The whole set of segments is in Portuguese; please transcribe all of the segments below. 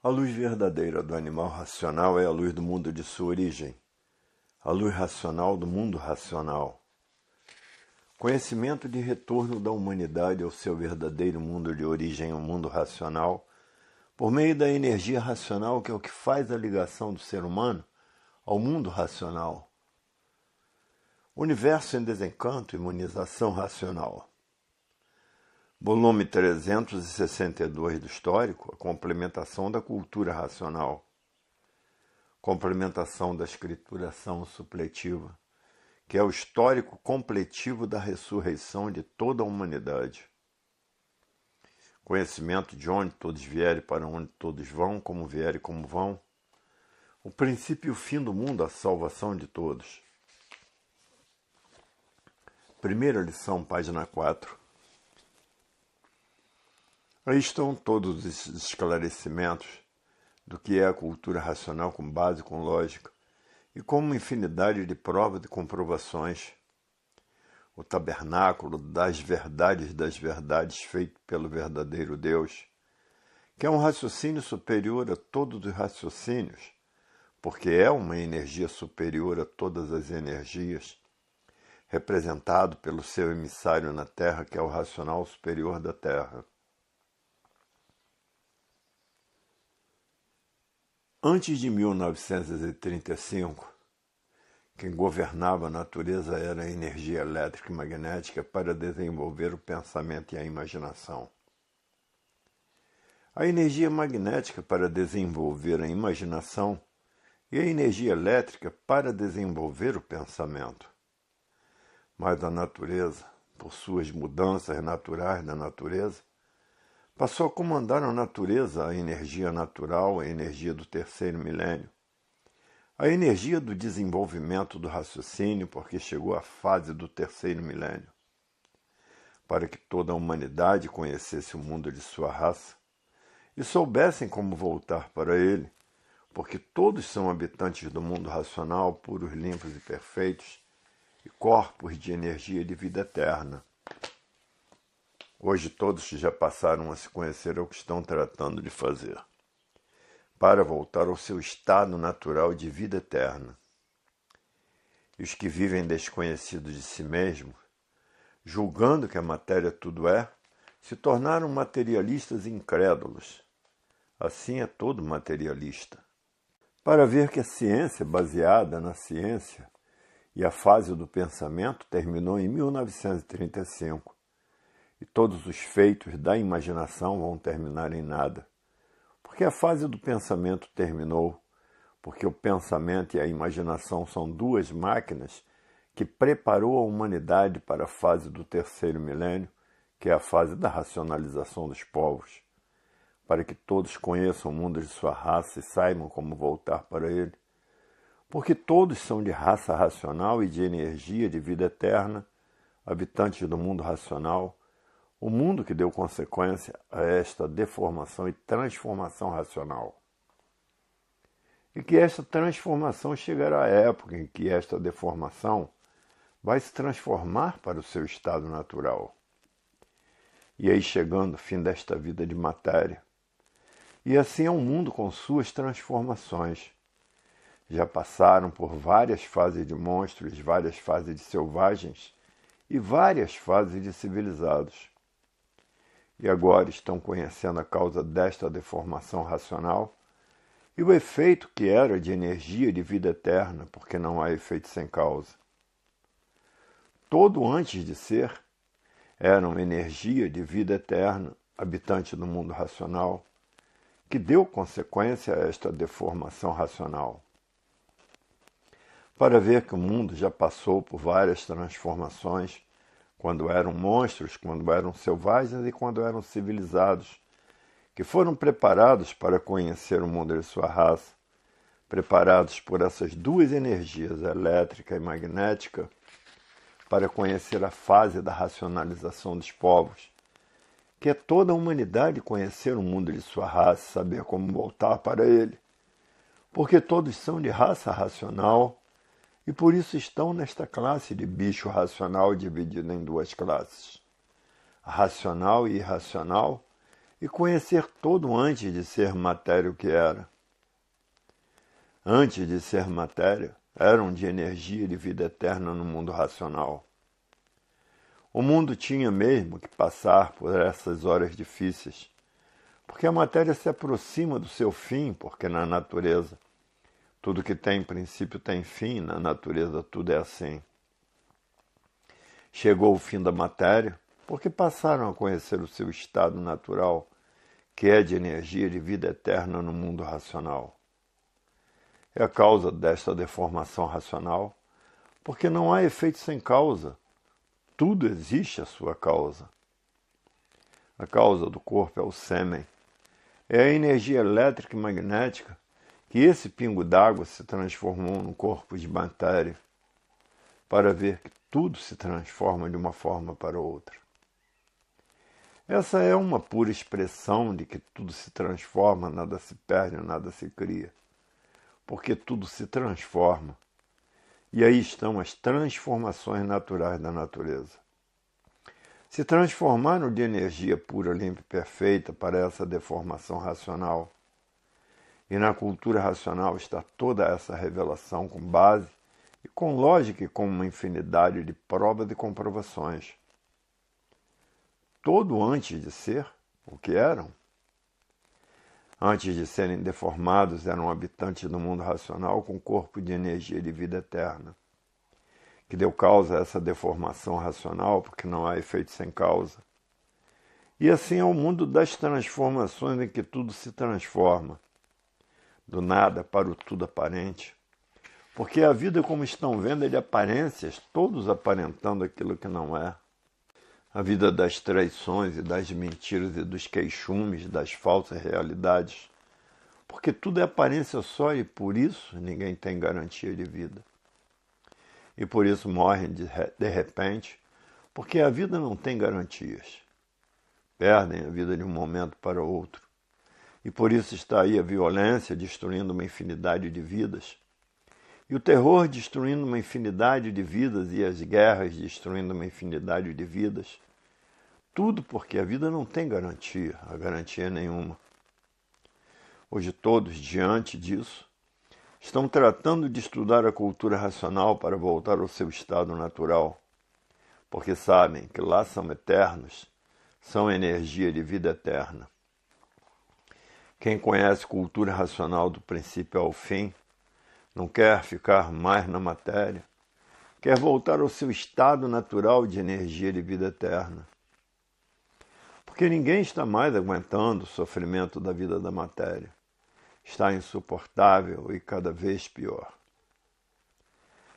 A luz verdadeira do animal racional é a luz do mundo de sua origem, a luz racional do mundo racional. Conhecimento de retorno da humanidade ao seu verdadeiro mundo de origem, o mundo racional, por meio da energia racional, que é o que faz a ligação do ser humano ao mundo racional. Universo em desencanto, imunização racional. Volume 362 do Histórico, a complementação da cultura racional. Complementação da escrituração supletiva, que é o histórico completivo da ressurreição de toda a humanidade. Conhecimento de onde todos vierem, para onde todos vão, como vierem e como vão. O princípio e o fim do mundo, a salvação de todos. Primeira lição, página 4. Aí estão todos esses esclarecimentos do que é a cultura racional com base, com lógica, e com uma infinidade de provas e comprovações. O tabernáculo das verdades feito pelo verdadeiro Deus, que é um raciocínio superior a todos os raciocínios, porque é uma energia superior a todas as energias, representado pelo seu emissário na Terra, que é o racional superior da Terra. Antes de 1935, quem governava a natureza era a energia elétrica e magnética para desenvolver o pensamento e a imaginação. A energia magnética para desenvolver a imaginação e a energia elétrica para desenvolver o pensamento. Mas a natureza, por suas mudanças naturais da natureza, passou a comandar a natureza, a energia natural, a energia do terceiro milênio, a energia do desenvolvimento do raciocínio, porque chegou à fase do terceiro milênio, para que toda a humanidade conhecesse o mundo de sua raça e soubessem como voltar para ele, porque todos são habitantes do mundo racional, puros, limpos e perfeitos, e corpos de energia de vida eterna. Hoje todos já passaram a se conhecer o que estão tratando de fazer, para voltar ao seu estado natural de vida eterna. E os que vivem desconhecidos de si mesmos, julgando que a matéria tudo é, se tornaram materialistas incrédulos. Assim é todo materialista. Para ver que a ciência, baseada na ciência, e a fase do pensamento terminou em 1935. E todos os feitos da imaginação vão terminar em nada. Porque a fase do pensamento terminou, porque o pensamento e a imaginação são duas máquinas que preparou a humanidade para a fase do terceiro milênio, que é a fase da racionalização dos povos, para que todos conheçam o mundo de sua raça e saibam como voltar para ele. Porque todos são de raça racional e de energia de vida eterna, habitantes do mundo racional, o mundo que deu consequência a esta deformação e transformação racional. E que esta transformação chegará à época em que esta deformação vai se transformar para o seu estado natural. E aí chegando o fim desta vida de matéria. E assim é um mundo com suas transformações. Já passaram por várias fases de monstros, várias fases de selvagens e várias fases de civilizados. E agora estão conhecendo a causa desta deformação racional e o efeito que era de energia de vida eterna, porque não há efeito sem causa. Todo antes de ser era uma energia de vida eterna, habitante do mundo racional, que deu consequência a esta deformação racional. Para ver que o mundo já passou por várias transformações, quando eram monstros, quando eram selvagens e quando eram civilizados, que foram preparados para conhecer o mundo de sua raça, preparados por essas duas energias, elétrica e magnética, para conhecer a fase da racionalização dos povos, que é toda a humanidade conhecer o mundo de sua raça, saber como voltar para ele, porque todos são de raça racional, e por isso estão nesta classe de bicho racional dividida em duas classes, racional e irracional, e conhecer todo antes de ser matéria o que era. Antes de ser matéria, eram de energia e de vida eterna no mundo racional. O mundo tinha mesmo que passar por essas horas difíceis, porque a matéria se aproxima do seu fim, porque na natureza tudo que tem princípio tem fim, na natureza tudo é assim. Chegou o fim da matéria, porque passaram a conhecer o seu estado natural, que é de energia e de vida eterna no mundo racional. É a causa desta deformação racional, porque não há efeito sem causa. Tudo existe a sua causa. A causa do corpo é o sêmen. É a energia elétrica e magnética que esse pingo d'água se transformou num corpo de matéria, para ver que tudo se transforma de uma forma para outra. Essa é uma pura expressão de que tudo se transforma, nada se perde, nada se cria. Porque tudo se transforma. E aí estão as transformações naturais da natureza. Se transformaram de energia pura, limpa e perfeita para essa deformação racional. E na cultura racional está toda essa revelação com base e com lógica e com uma infinidade de provas e comprovações. Todo antes de ser o que eram. Antes de serem deformados, eram habitantes do mundo racional com corpo de energia e de vida eterna, que deu causa a essa deformação racional, porque não há efeito sem causa. E assim é o mundo das transformações em que tudo se transforma, do nada para o tudo aparente. Porque a vida, como estão vendo, é de aparências, todos aparentando aquilo que não é. A vida das traições e das mentiras e dos queixumes, das falsas realidades. Porque tudo é aparência só e por isso ninguém tem garantia de vida. E por isso morrem de repente, porque a vida não tem garantias. Perdem a vida de um momento para outro. E por isso está aí a violência destruindo uma infinidade de vidas. E o terror destruindo uma infinidade de vidas e as guerras destruindo uma infinidade de vidas. Tudo porque a vida não tem garantia, a garantia é nenhuma. Hoje todos, diante disso, estão tratando de estudar a cultura racional para voltar ao seu estado natural, porque sabem que lá são eternos, são energia de vida eterna. Quem conhece cultura racional do princípio ao fim, não quer ficar mais na matéria, quer voltar ao seu estado natural de energia de vida eterna. Porque ninguém está mais aguentando o sofrimento da vida da matéria. Está insuportável e cada vez pior.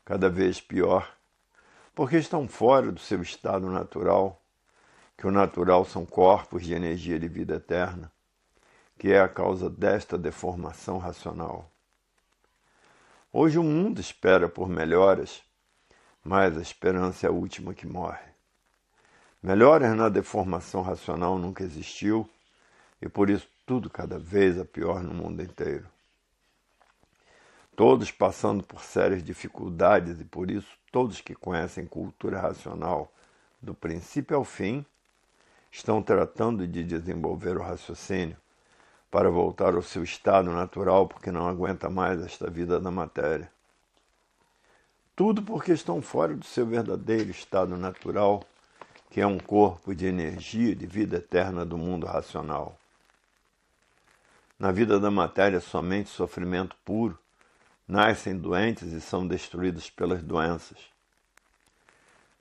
Cada vez pior, porque estão fora do seu estado natural, que o natural são corpos de energia de vida eterna, que é a causa desta deformação racional. Hoje o mundo espera por melhoras, mas a esperança é a última que morre. Melhoras na deformação racional nunca existiu, e por isso tudo cada vez é pior no mundo inteiro. Todos passando por sérias dificuldades e por isso todos que conhecem cultura racional do princípio ao fim estão tratando de desenvolver o raciocínio para voltar ao seu estado natural porque não aguenta mais esta vida da matéria. Tudo porque estão fora do seu verdadeiro estado natural, que é um corpo de energia de vida eterna do mundo racional. Na vida da matéria, somente sofrimento puro, nascem doentes e são destruídos pelas doenças.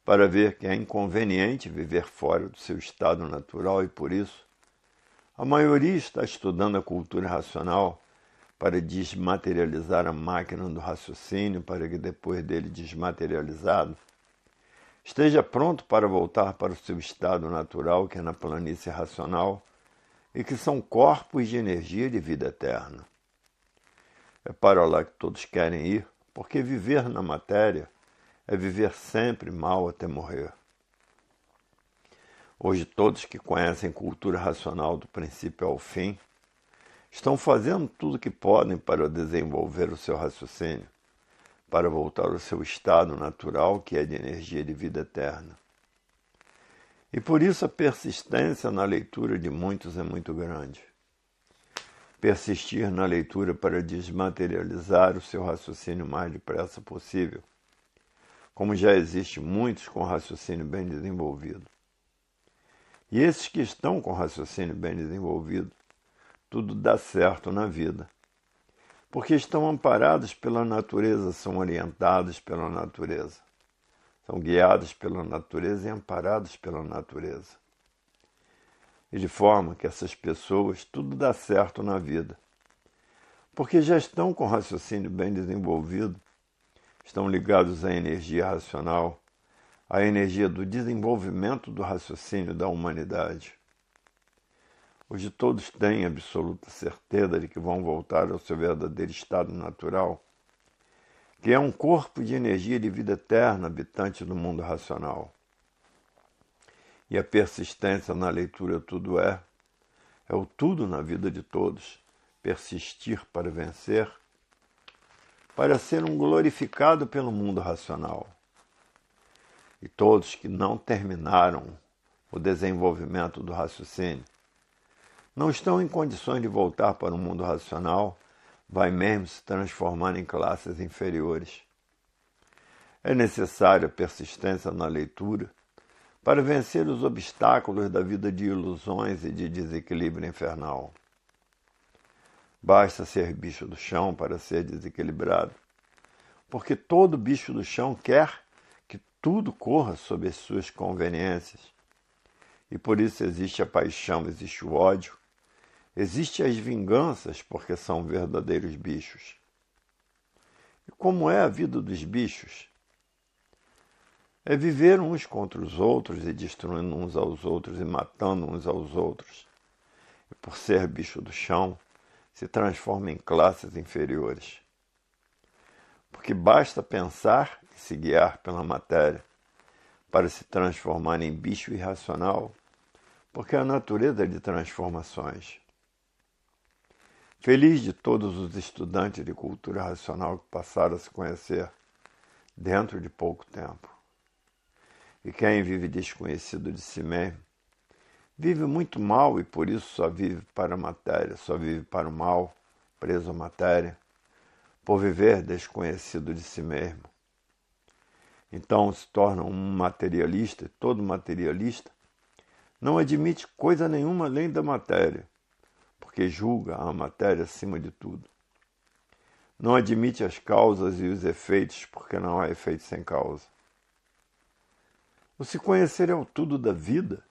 Para ver que é inconveniente viver fora do seu estado natural e por isso, a maioria está estudando a cultura racional para desmaterializar a máquina do raciocínio para que depois dele desmaterializado, esteja pronto para voltar para o seu estado natural, que é na planície racional, e que são corpos de energia de vida eterna. É para lá que todos querem ir, porque viver na matéria é viver sempre mal até morrer. Hoje todos que conhecem cultura racional do princípio ao fim estão fazendo tudo o que podem para desenvolver o seu raciocínio, para voltar ao seu estado natural, que é de energia de vida eterna. E por isso a persistência na leitura de muitos é muito grande. Persistir na leitura para desmaterializar o seu raciocínio o mais depressa possível, como já existe muitos com raciocínio bem desenvolvido. E esses que estão com raciocínio bem desenvolvido, tudo dá certo na vida, porque estão amparados pela natureza, são orientados pela natureza, são guiados pela natureza e amparados pela natureza. E de forma que essas pessoas tudo dá certo na vida, porque já estão com raciocínio bem desenvolvido, estão ligados à energia racional, à energia do desenvolvimento do raciocínio da humanidade. Hoje todos têm absoluta certeza de que vão voltar ao seu verdadeiro estado natural, que é um corpo de energia de vida eterna habitante do mundo racional. E a persistência na leitura tudo é o tudo na vida de todos, persistir para vencer, para ser um glorificado pelo mundo racional. E todos que não terminaram o desenvolvimento do raciocínio, não estão em condições de voltar para o mundo racional, vai mesmo se transformar em classes inferiores. É necessária a persistência na leitura para vencer os obstáculos da vida de ilusões e de desequilíbrio infernal. Basta ser bicho do chão para ser desequilibrado, porque todo bicho do chão quer que tudo corra sob as suas conveniências. E por isso existe a paixão, existe o ódio, existe as vinganças, porque são verdadeiros bichos. E como é a vida dos bichos? É viver uns contra os outros e destruindo uns aos outros e matando uns aos outros. E por ser bicho do chão, se transforma em classes inferiores. Porque basta pensar e se guiar pela matéria para se transformar em bicho irracional, porque a natureza é de transformações. Feliz de todos os estudantes de cultura racional que passaram a se conhecer dentro de pouco tempo. E quem vive desconhecido de si mesmo, vive muito mal e por isso só vive para a matéria, só vive para o mal, preso à matéria, por viver desconhecido de si mesmo. Então se torna um materialista, e todo materialista não admite coisa nenhuma além da matéria, porque julga a matéria acima de tudo. Não admite as causas e os efeitos, porque não há efeito sem causa. O se conhecer é o tudo da vida,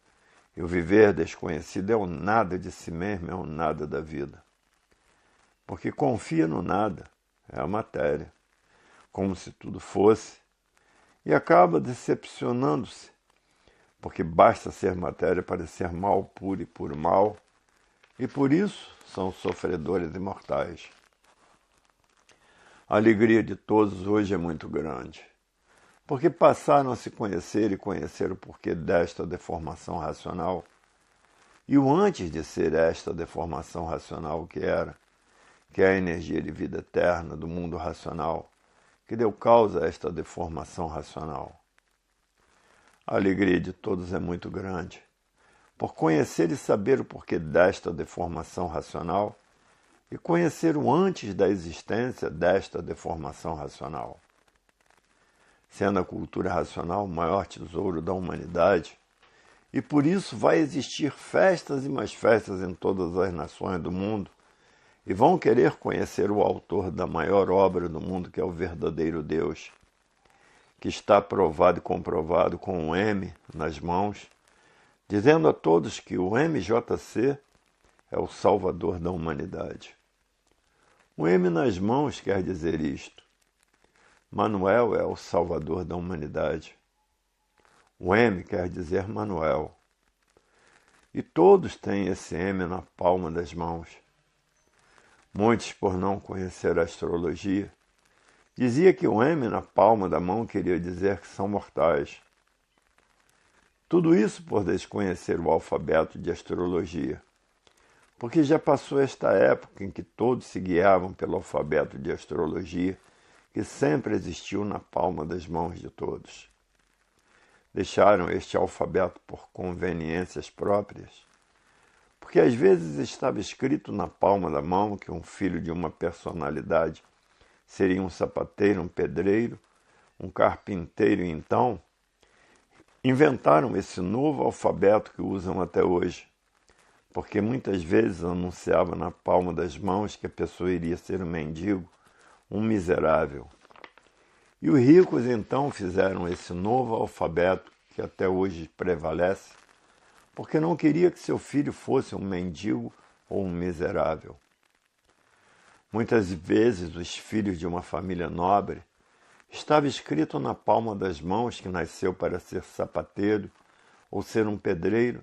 e o viver desconhecido é o nada de si mesmo, é o nada da vida. Porque confia no nada, é a matéria, como se tudo fosse, e acaba decepcionando-se, porque basta ser matéria para ser mal puro e puro mal, e por isso são sofredores imortais. A alegria de todos hoje é muito grande, porque passaram a se conhecer e conhecer o porquê desta deformação racional, e o antes de ser esta deformação racional que era, que é a energia de vida eterna do mundo racional, que deu causa a esta deformação racional. A alegria de todos é muito grande, por conhecer e saber o porquê desta deformação racional e conhecer o antes da existência desta deformação racional. Sendo a cultura racional o maior tesouro da humanidade, e por isso vai existir festas e mais festas em todas as nações do mundo, e vão querer conhecer o autor da maior obra do mundo, que é o verdadeiro Deus, que está provado e comprovado com um M nas mãos, dizendo a todos que o MJC é o salvador da humanidade. O M nas mãos quer dizer isto. Manuel é o salvador da humanidade. O M quer dizer Manuel. E todos têm esse M na palma das mãos. Muitos, por não conhecer a astrologia, dizia que o M na palma da mão queria dizer que são mortais. Tudo isso por desconhecer o alfabeto de astrologia, porque já passou esta época em que todos se guiavam pelo alfabeto de astrologia, que sempre existiu na palma das mãos de todos. deixaram este alfabeto por conveniências próprias, porque às vezes estava escrito na palma da mão que um filho de uma personalidade seria um sapateiro, um pedreiro, um carpinteiro, e então inventaram esse novo alfabeto que usam até hoje, porque muitas vezes anunciava na palma das mãos que a pessoa iria ser um mendigo, um miserável. E os ricos então fizeram esse novo alfabeto que até hoje prevalece, porque não queria que seu filho fosse um mendigo ou um miserável. Muitas vezes os filhos de uma família nobre estava escrito na palma das mãos que nasceu para ser sapateiro ou ser um pedreiro,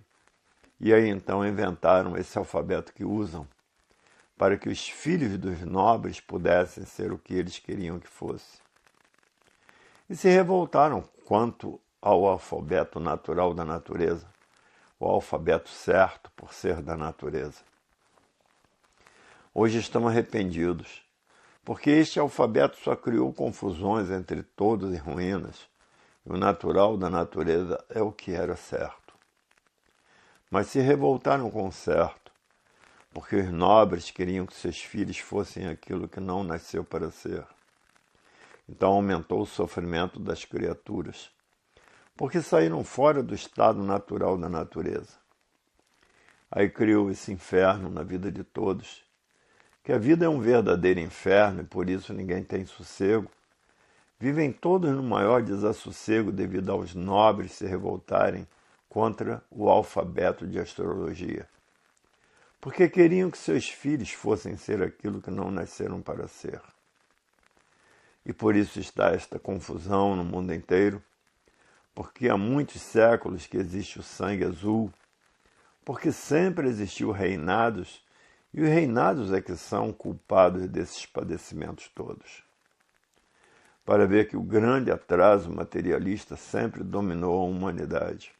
e aí então inventaram esse alfabeto que usam, para que os filhos dos nobres pudessem ser o que eles queriam que fosse. E se revoltaram quanto ao alfabeto natural da natureza, o alfabeto certo por ser da natureza. Hoje estão arrependidos, porque este alfabeto só criou confusões entre todos e ruínas, e o natural da natureza é o que era certo. Mas se revoltaram com o certo, porque os nobres queriam que seus filhos fossem aquilo que não nasceu para ser. Então aumentou o sofrimento das criaturas, porque saíram fora do estado natural da natureza. Aí criou esse inferno na vida de todos, que a vida é um verdadeiro inferno e por isso ninguém tem sossego. Vivem todos no maior desassossego devido aos nobres se revoltarem contra o alfabeto de astrologia, porque queriam que seus filhos fossem ser aquilo que não nasceram para ser. E por isso está esta confusão no mundo inteiro, porque há muitos séculos que existe o sangue azul, porque sempre existiu reinados, e os reinados é que são culpados desses padecimentos todos. Para ver que o grande atraso materialista sempre dominou a humanidade.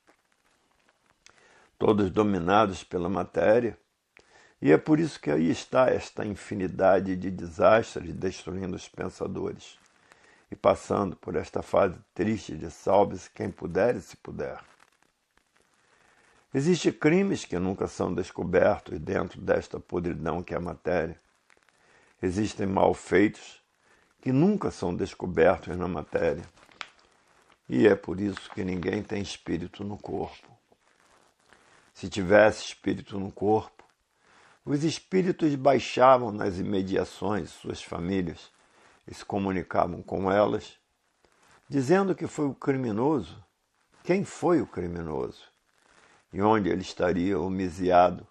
Todos dominados pela matéria, e é por isso que aí está esta infinidade de desastres destruindo os pensadores e passando por esta fase triste de salve-se quem puder e se puder. Existem crimes que nunca são descobertos dentro desta podridão que é a matéria. Existem malfeitos que nunca são descobertos na matéria. E é por isso que ninguém tem espírito no corpo. Se tivesse espírito no corpo, os espíritos baixavam nas imediações de suas famílias e se comunicavam com elas, dizendo que foi o criminoso, quem foi o criminoso e onde ele estaria homiziado.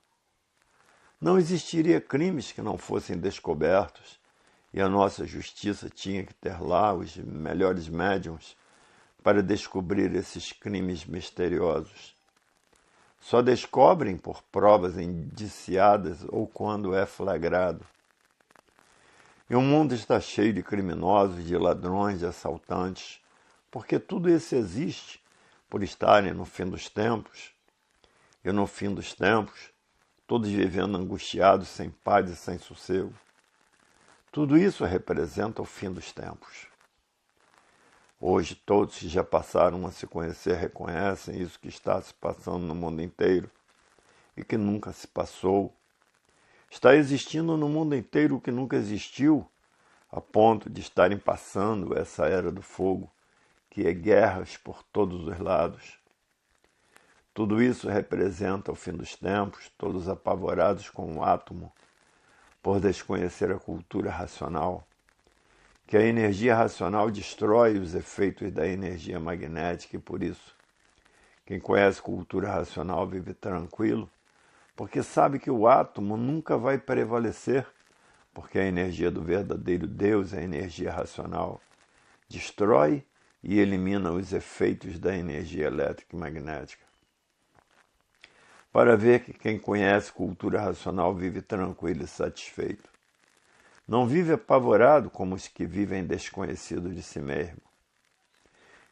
Não existiria crimes que não fossem descobertos, e a nossa justiça tinha que ter lá os melhores médiuns para descobrir esses crimes misteriosos. Só descobrem por provas indiciadas ou quando é flagrado. E o mundo está cheio de criminosos, de ladrões, de assaltantes, porque tudo isso existe por estarem no fim dos tempos. E no fim dos tempos, todos vivendo angustiados, sem paz e sem sossego. Tudo isso representa o fim dos tempos. Hoje todos que já passaram a se conhecer reconhecem isso que está se passando no mundo inteiro e que nunca se passou. Está existindo no mundo inteiro o que nunca existiu, a ponto de estarem passando essa era do fogo, que é guerras por todos os lados. Tudo isso representa o fim dos tempos, todos apavorados com o átomo, por desconhecer a cultura racional, que a energia racional destrói os efeitos da energia magnética e por isso quem conhece cultura racional vive tranquilo, porque sabe que o átomo nunca vai prevalecer, porque a energia do verdadeiro Deus, a energia racional, destrói e elimina os efeitos da energia elétrica e magnética. Para ver que quem conhece cultura racional vive tranquilo e satisfeito. Não vive apavorado como os que vivem desconhecidos de si mesmo.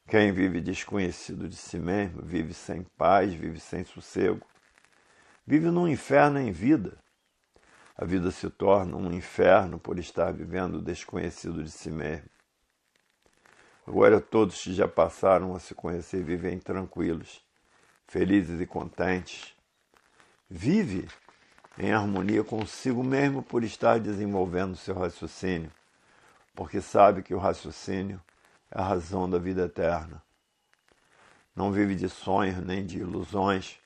Quem vive desconhecido de si mesmo vive sem paz, vive sem sossego. Vive num inferno em vida. A vida se torna um inferno por estar vivendo desconhecido de si mesmo. Agora todos que já passaram a se conhecer vivem tranquilos, felizes e contentes. Vive em harmonia consigo mesmo por estar desenvolvendo seu raciocínio, porque sabe que o raciocínio é a razão da vida eterna. Não vive de sonhos nem de ilusões,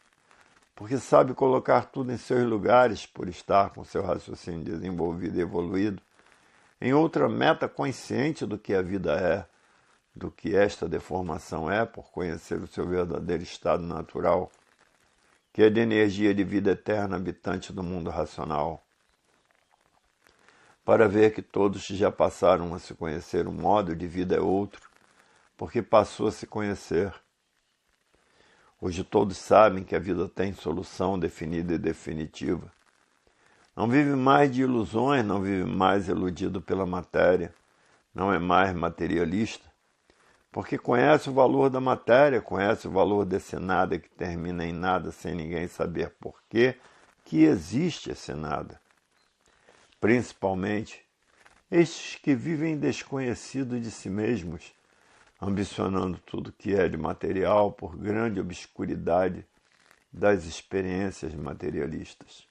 porque sabe colocar tudo em seus lugares por estar com seu raciocínio desenvolvido e evoluído, em outra meta consciente do que a vida é, do que esta deformação é, por conhecer o seu verdadeiro estado natural, que é de energia de vida eterna habitante do mundo racional. Para ver que todos já passaram a se conhecer, o modo de vida é outro, porque passou a se conhecer. Hoje todos sabem que a vida tem solução definida e definitiva. Não vive mais de ilusões, não vive mais iludido pela matéria, não é mais materialista, porque conhece o valor da matéria, conhece o valor desse nada que termina em nada sem ninguém saber por quê que existe esse nada. Principalmente estes que vivem desconhecidos de si mesmos, ambicionando tudo que é de material por grande obscuridade das experiências materialistas.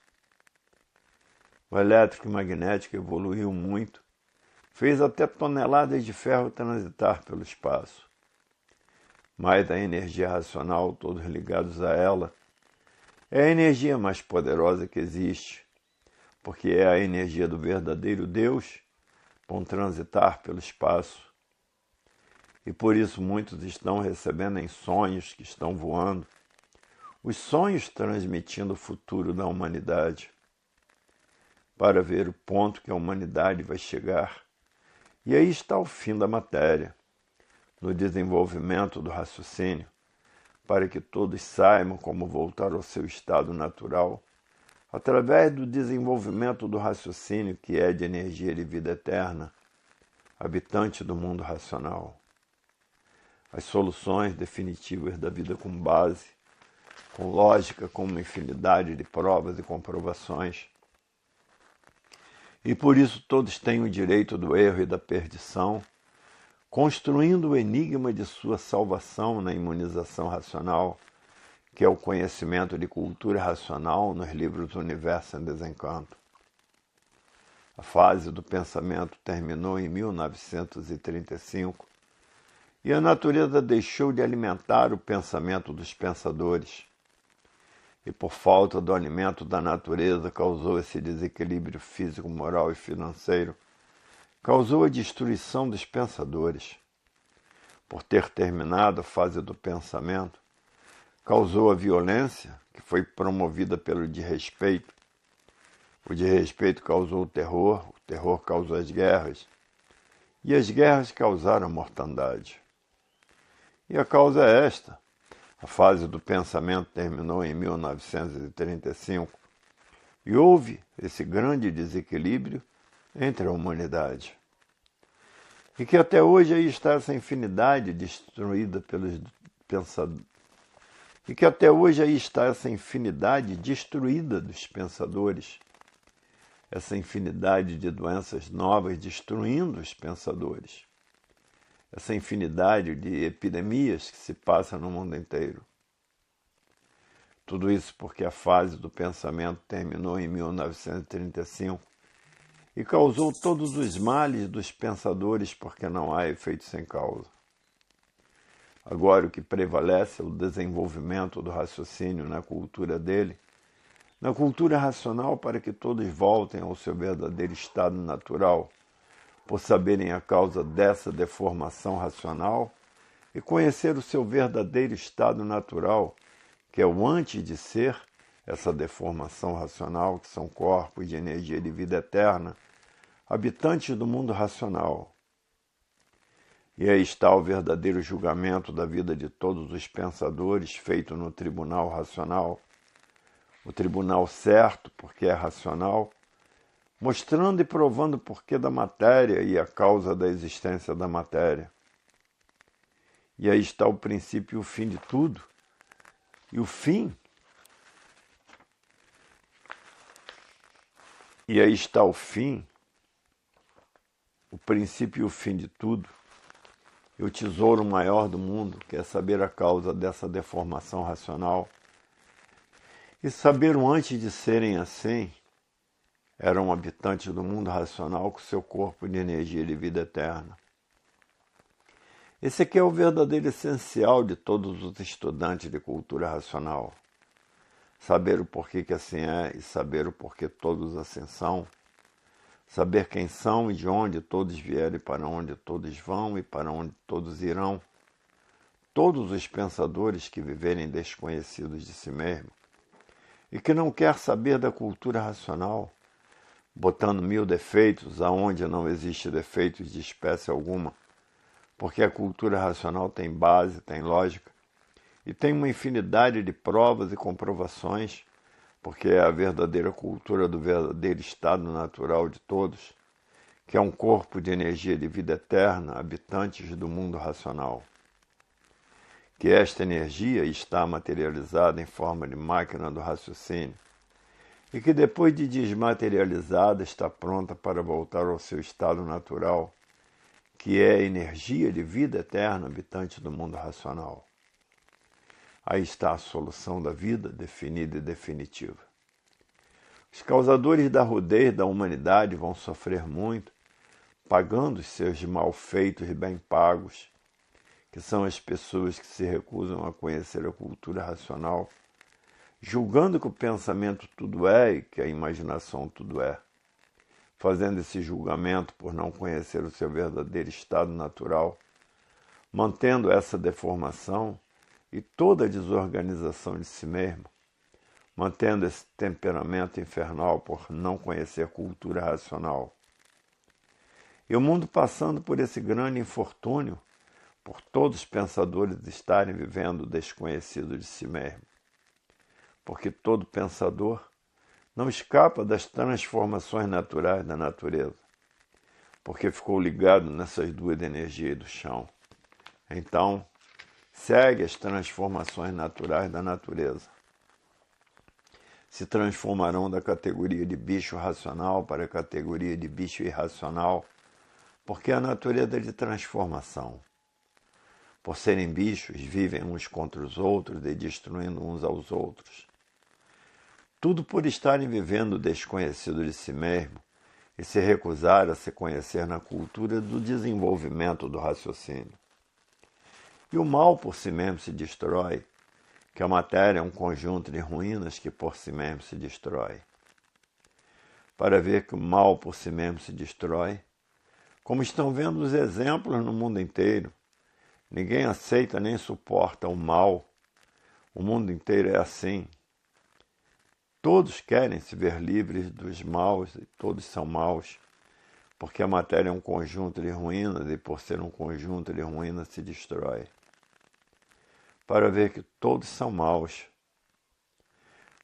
O elétrico e magnético evoluiu muito, fez até toneladas de ferro transitar pelo espaço. Mas a energia racional, todos ligados a ela, é a energia mais poderosa que existe, porque é a energia do verdadeiro Deus, com transitar pelo espaço. E por isso muitos estão recebendo em sonhos que estão voando, os sonhos transmitindo o futuro da humanidade, para ver o ponto que a humanidade vai chegar. E aí está o fim da matéria, no desenvolvimento do raciocínio, para que todos saibam como voltar ao seu estado natural, através do desenvolvimento do raciocínio, que é de energia de vida eterna, habitante do mundo racional. As soluções definitivas da vida com base, com lógica, com uma infinidade de provas e comprovações. E por isso todos têm o direito do erro e da perdição, construindo o enigma de sua salvação na imunização racional, que é o conhecimento de cultura racional nos livros Universo em Desencanto. A fase do pensamento terminou em 1935 e a natureza deixou de alimentar o pensamento dos pensadores. E por falta do alimento da natureza causou esse desequilíbrio físico, moral e financeiro, causou a destruição dos pensadores. Por ter terminado a fase do pensamento, causou a violência, que foi promovida pelo desrespeito. O desrespeito causou o terror causou as guerras, e as guerras causaram a mortandade. E a causa é esta. A fase do pensamento terminou em 1935 e houve esse grande desequilíbrio entre a humanidade. E que até hoje aí está essa infinidade destruída pelos pensadores. E que até hoje aí está essa infinidade destruída dos pensadores. Essa infinidade de doenças novas destruindo os pensadores. Essa infinidade de epidemias que se passa no mundo inteiro. Tudo isso porque a fase do pensamento terminou em 1935 e causou todos os males dos pensadores, porque não há efeito sem causa. Agora o que prevalece é o desenvolvimento do raciocínio na cultura dele, na cultura racional, para que todos voltem ao seu verdadeiro estado natural, por saberem a causa dessa deformação racional e conhecer o seu verdadeiro estado natural, que é o antes de ser essa deformação racional, que são corpos de energia de vida eterna, habitantes do mundo racional. E aí está o verdadeiro julgamento da vida de todos os pensadores, feito no tribunal racional, o tribunal certo, porque é racional, mostrando e provando o porquê da matéria e a causa da existência da matéria. E aí está o princípio e o fim de tudo. E o fim. E aí está o fim, o princípio e o fim de tudo. e o tesouro maior do mundo, que é saber a causa dessa deformação racional. E saberam antes de serem assim, eram habitantes do mundo racional com seu corpo de energia de vida eterna. Esse aqui é o verdadeiro essencial de todos os estudantes de cultura racional. Saber o porquê que assim é e saber o porquê todos assim são. Saber quem são e de onde todos vieram e para onde todos vão e para onde todos irão. Todos os pensadores que viverem desconhecidos de si mesmos e que não quer saber da cultura racional, botando 1000 defeitos aonde não existe defeitos de espécie alguma, porque a cultura racional tem base, tem lógica, e tem uma infinidade de provas e comprovações, porque é a verdadeira cultura do verdadeiro estado natural de todos, que é um corpo de energia de vida eterna, habitantes do mundo racional. Que esta energia está materializada em forma de máquina do raciocínio, e que depois de desmaterializada está pronta para voltar ao seu estado natural, que é a energia de vida eterna habitante do mundo racional. Aí está a solução da vida, definida e definitiva. Os causadores da rudez da humanidade vão sofrer muito, pagando os seus malfeitos bem pagos, que são as pessoas que se recusam a conhecer a cultura racional, julgando que o pensamento tudo é e que a imaginação tudo é, fazendo esse julgamento por não conhecer o seu verdadeiro estado natural, mantendo essa deformação e toda a desorganização de si mesmo, mantendo esse temperamento infernal por não conhecer cultura racional. E o mundo passando por esse grande infortúnio, por todos os pensadores estarem vivendo desconhecido de si mesmo. Porque todo pensador não escapa das transformações naturais da natureza, porque ficou ligado nessas duas energias do chão. Então, segue as transformações naturais da natureza. Se transformarão da categoria de bicho racional para a categoria de bicho irracional, porque a natureza é de transformação. Por serem bichos, vivem uns contra os outros e destruindo uns aos outros. Tudo por estarem vivendo desconhecido de si mesmo e se recusar a se conhecer na cultura do desenvolvimento do raciocínio. E o mal por si mesmo se destrói, que a matéria é um conjunto de ruínas que por si mesmo se destrói. Para ver que o mal por si mesmo se destrói, como estão vendo os exemplos no mundo inteiro, ninguém aceita nem suporta o mal. O mundo inteiro é assim. Todos querem se ver livres dos maus e todos são maus, porque a matéria é um conjunto de ruínas e por ser um conjunto de ruínas se destrói. Para ver que todos são maus.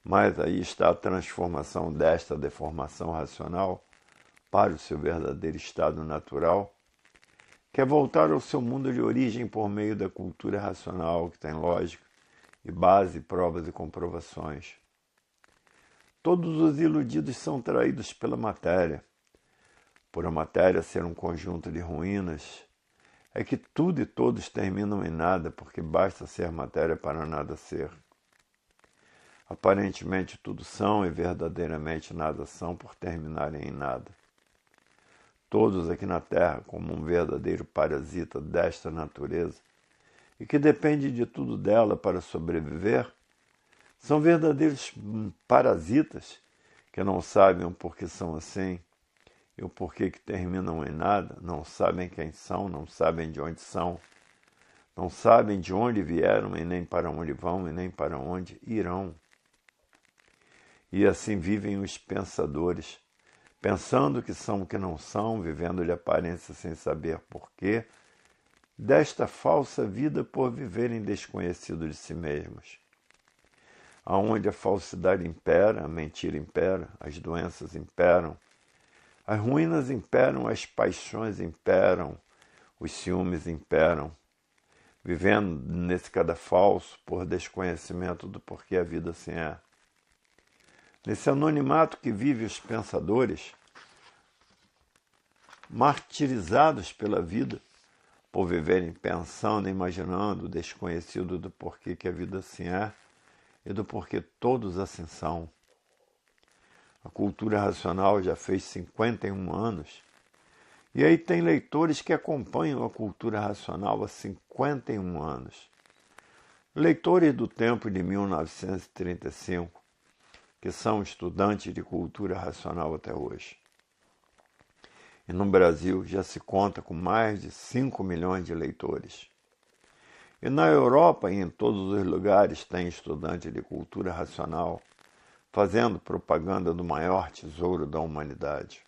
Mas aí está a transformação desta deformação racional para o seu verdadeiro estado natural, que é voltar ao seu mundo de origem por meio da cultura racional, que tem lógica e base, provas e comprovações. Todos os iludidos são traídos pela matéria. Por a matéria ser um conjunto de ruínas, é que tudo e todos terminam em nada, porque basta ser matéria para nada ser. Aparentemente tudo são e verdadeiramente nada são por terminarem em nada. Todos aqui na Terra, como um verdadeiro parasita desta natureza, e que depende de tudo dela para sobreviver, são verdadeiros parasitas que não sabem o porquê são assim e o porquê que terminam em nada, não sabem quem são, não sabem de onde são, não sabem de onde vieram e nem para onde vão e nem para onde irão. E assim vivem os pensadores, pensando que são o que não são, vivendo de aparência sem saber porquê, desta falsa vida por viverem desconhecidos de si mesmos. Aonde a falsidade impera, a mentira impera, as doenças imperam, as ruínas imperam, as paixões imperam, os ciúmes imperam, vivendo nesse cadafalso por desconhecimento do porquê a vida assim é. Nesse anonimato que vive os pensadores, martirizados pela vida, por viverem pensando e imaginando o desconhecido do porquê que a vida assim é e do porquê todos assim são. A cultura racional já fez 51 anos, e aí tem leitores que acompanham a cultura racional há 51 anos. Leitores do tempo de 1935, que são estudantes de cultura racional até hoje. E no Brasil já se conta com mais de 5 milhões de leitores. E na Europa e em todos os lugares tem estudante de cultura racional fazendo propaganda do maior tesouro da humanidade,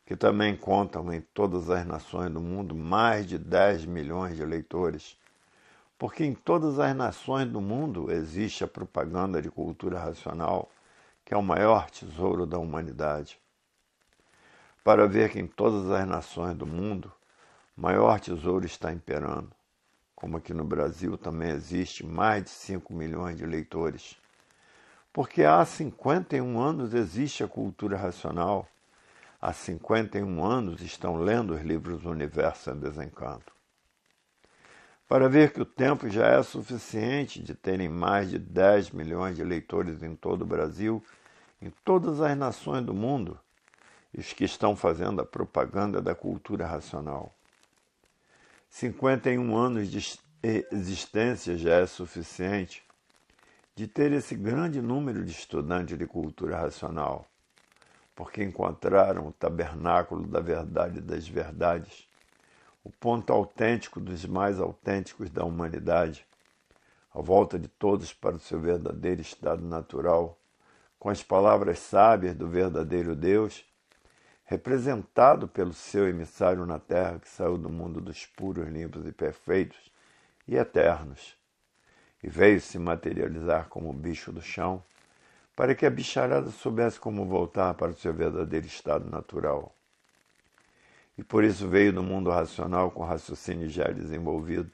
que também contam em todas as nações do mundo mais de 10 milhões de leitores, porque em todas as nações do mundo existe a propaganda de cultura racional, que é o maior tesouro da humanidade. Para ver que em todas as nações do mundo, o maior tesouro está imperando, como aqui no Brasil também existe mais de 5 milhões de leitores, porque há 51 anos existe a cultura racional, há 51 anos estão lendo os livros do Universo em Desencanto. Para ver que o tempo já é suficiente de terem mais de 10 milhões de leitores em todo o Brasil, em todas as nações do mundo, e os que estão fazendo a propaganda da cultura racional. 51 anos de existência já é suficiente de ter esse grande número de estudantes de cultura racional, porque encontraram o tabernáculo da verdade e das verdades, o ponto autêntico dos mais autênticos da humanidade, a volta de todos para o seu verdadeiro estado natural, com as palavras sábias do verdadeiro Deus, representado pelo seu emissário na terra que saiu do mundo dos puros, limpos e perfeitos e eternos, e veio se materializar como bicho do chão, para que a bicharada soubesse como voltar para o seu verdadeiro estado natural. E por isso veio do mundo racional, com raciocínio já desenvolvido,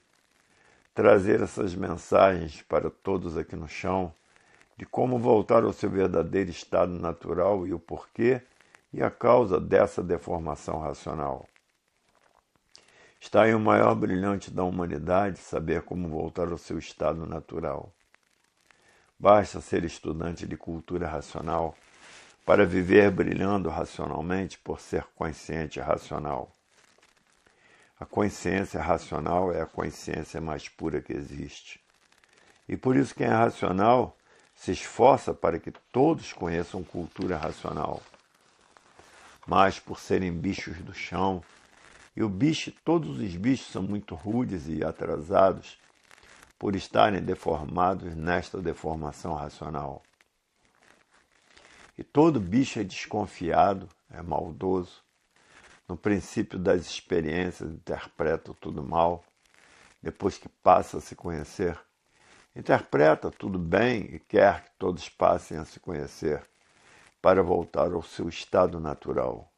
trazer essas mensagens para todos aqui no chão, de como voltar ao seu verdadeiro estado natural e o porquê e a causa dessa deformação racional. Está aí o maior brilhante da humanidade, saber como voltar ao seu estado natural. Basta ser estudante de cultura racional para viver brilhando racionalmente por ser consciente racional. A consciência racional é a consciência mais pura que existe. E por isso quem é racional se esforça para que todos conheçam cultura racional. Mas por serem bichos do chão, e todos os bichos são muito rudes e atrasados por estarem deformados nesta deformação racional. E todo bicho é desconfiado, é maldoso. No princípio das experiências, interpreta tudo mal. Depois que passa a se conhecer, interpreta tudo bem e quer que todos passem a se conhecer para voltar ao seu estado natural.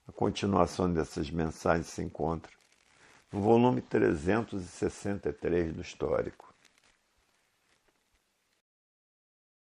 A continuação dessas mensagens se encontra no volume 363 do Histórico.